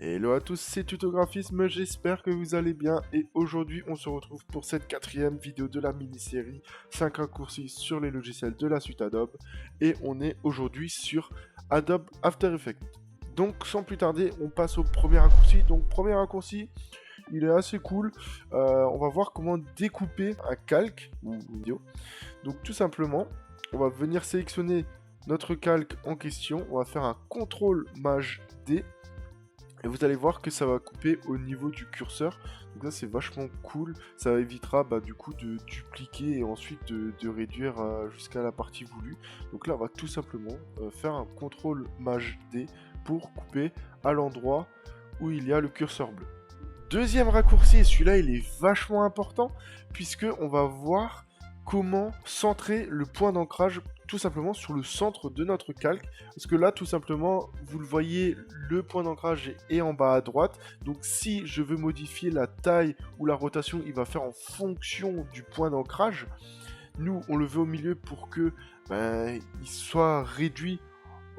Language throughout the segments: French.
Hello à tous, c'est Tutographisme, j'espère que vous allez bien et aujourd'hui on se retrouve pour cette quatrième vidéo de la mini-série 5 raccourcis sur les logiciels de la suite Adobe et on est aujourd'hui sur Adobe After Effects. Donc sans plus tarder, on passe au premier raccourci. Donc premier raccourci, il est assez cool, on va voir comment découper un calque ou une vidéo. Donc tout simplement, on va venir sélectionner notre calque en question, on va faire un CTRL-MAJ-D. Et vous allez voir que ça va couper au niveau du curseur. Donc ça c'est vachement cool. Ça évitera du coup de dupliquer et ensuite de réduire jusqu'à la partie voulue. Donc là on va tout simplement faire un CTRL-MAJ-D pour couper à l'endroit où il y a le curseur bleu. Deuxième raccourci, celui-là il est vachement important puisque on va voir comment centrer le point d'ancrage tout simplement sur le centre de notre calque, parce que là tout simplement vous le voyez, le point d'ancrage est en bas à droite, donc si je veux modifier la taille ou la rotation, il va faire en fonction du point d'ancrage. Nous on le veut au milieu pour que il soit réduit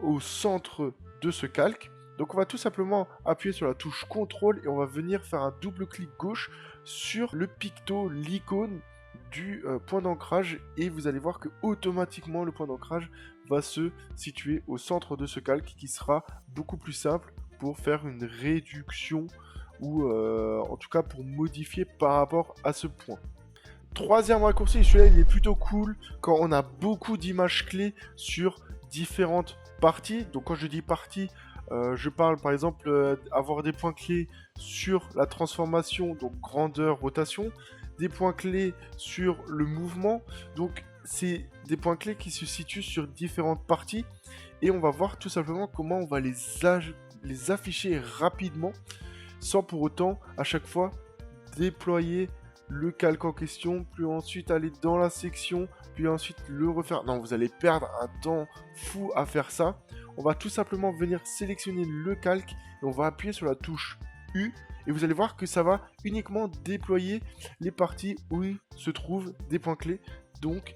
au centre de ce calque. Donc on va tout simplement appuyer sur la touche CTRL et on va venir faire un double clic gauche sur le picto, l'icône du point d'ancrage, et vous allez voir que automatiquement le point d'ancrage va se situer au centre de ce calque, qui sera beaucoup plus simple pour faire une réduction ou en tout cas pour modifier par rapport à ce point. Troisième raccourci, celui-là il est plutôt cool quand on a beaucoup d'images clés sur différentes parties. Donc quand je dis partie, je parle par exemple avoir des points clés sur la transformation, donc grandeur, rotation, des points clés sur le mouvement. Donc c'est des points clés qui se situent sur différentes parties et on va voir tout simplement comment on va les afficher rapidement sans pour autant à chaque fois déployer le calque en question, puis ensuite aller dans la section, puis ensuite le refaire. Non, vous allez perdre un temps fou à faire ça. On va tout simplement venir sélectionner le calque et on va appuyer sur la touche U et vous allez voir que ça va uniquement déployer les parties où il se trouvent des points clés. Donc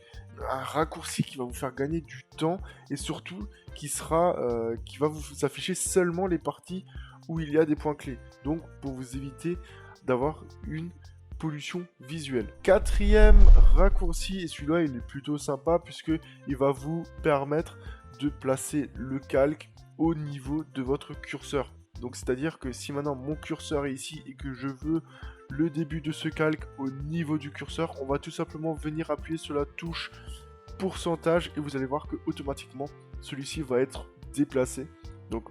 un raccourci qui va vous faire gagner du temps et surtout qui va vous afficher seulement les parties où il y a des points clés. Donc pour vous éviter d'avoir une pollution visuelle. Quatrième raccourci, et celui-là il est plutôt sympa puisque il va vous permettre de placer le calque au niveau de votre curseur. Donc c'est à dire que si maintenant mon curseur est ici et que je veux le début de ce calque au niveau du curseur, on va tout simplement venir appuyer sur la touche pourcentage et vous allez voir que automatiquement celui-ci va être déplacé. Donc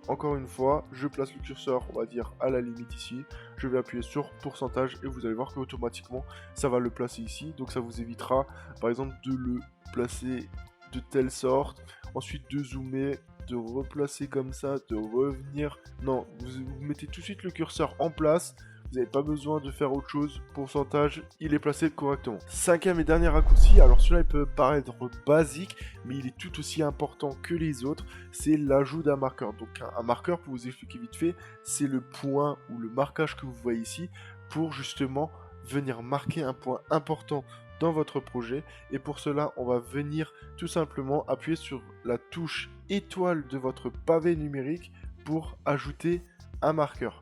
encore une fois, je place le curseur, on va dire à la limite ici, je vais appuyer sur pourcentage et vous allez voir qu'automatiquement ça va le placer ici. Donc ça vous évitera par exemple de le placer de telle sorte, ensuite de zoomer, de replacer comme ça, de revenir. Non, vous mettez tout de suite le curseur en place, vous n'avez pas besoin de faire autre chose, pourcentage, il est placé correctement. Cinquième et dernier raccourci, alors celui-là il peut paraître basique, mais il est tout aussi important que les autres, c'est l'ajout d'un marqueur. Donc un marqueur, pour vous expliquer vite fait, c'est le point ou le marquage que vous voyez ici, pour justement venir marquer un point important dans votre projet, et pour cela on va venir tout simplement appuyer sur la touche étoile de votre pavé numérique pour ajouter un marqueur.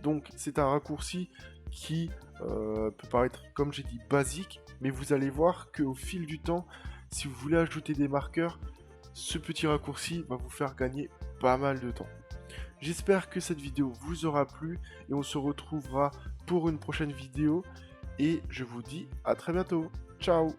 Donc c'est un raccourci qui peut paraître, comme j'ai dit, basique, mais vous allez voir qu'au fil du temps, si vous voulez ajouter des marqueurs, ce petit raccourci va vous faire gagner pas mal de temps. J'espère que cette vidéo vous aura plu et on se retrouvera pour une prochaine vidéo. Et je vous dis à très bientôt. Ciao!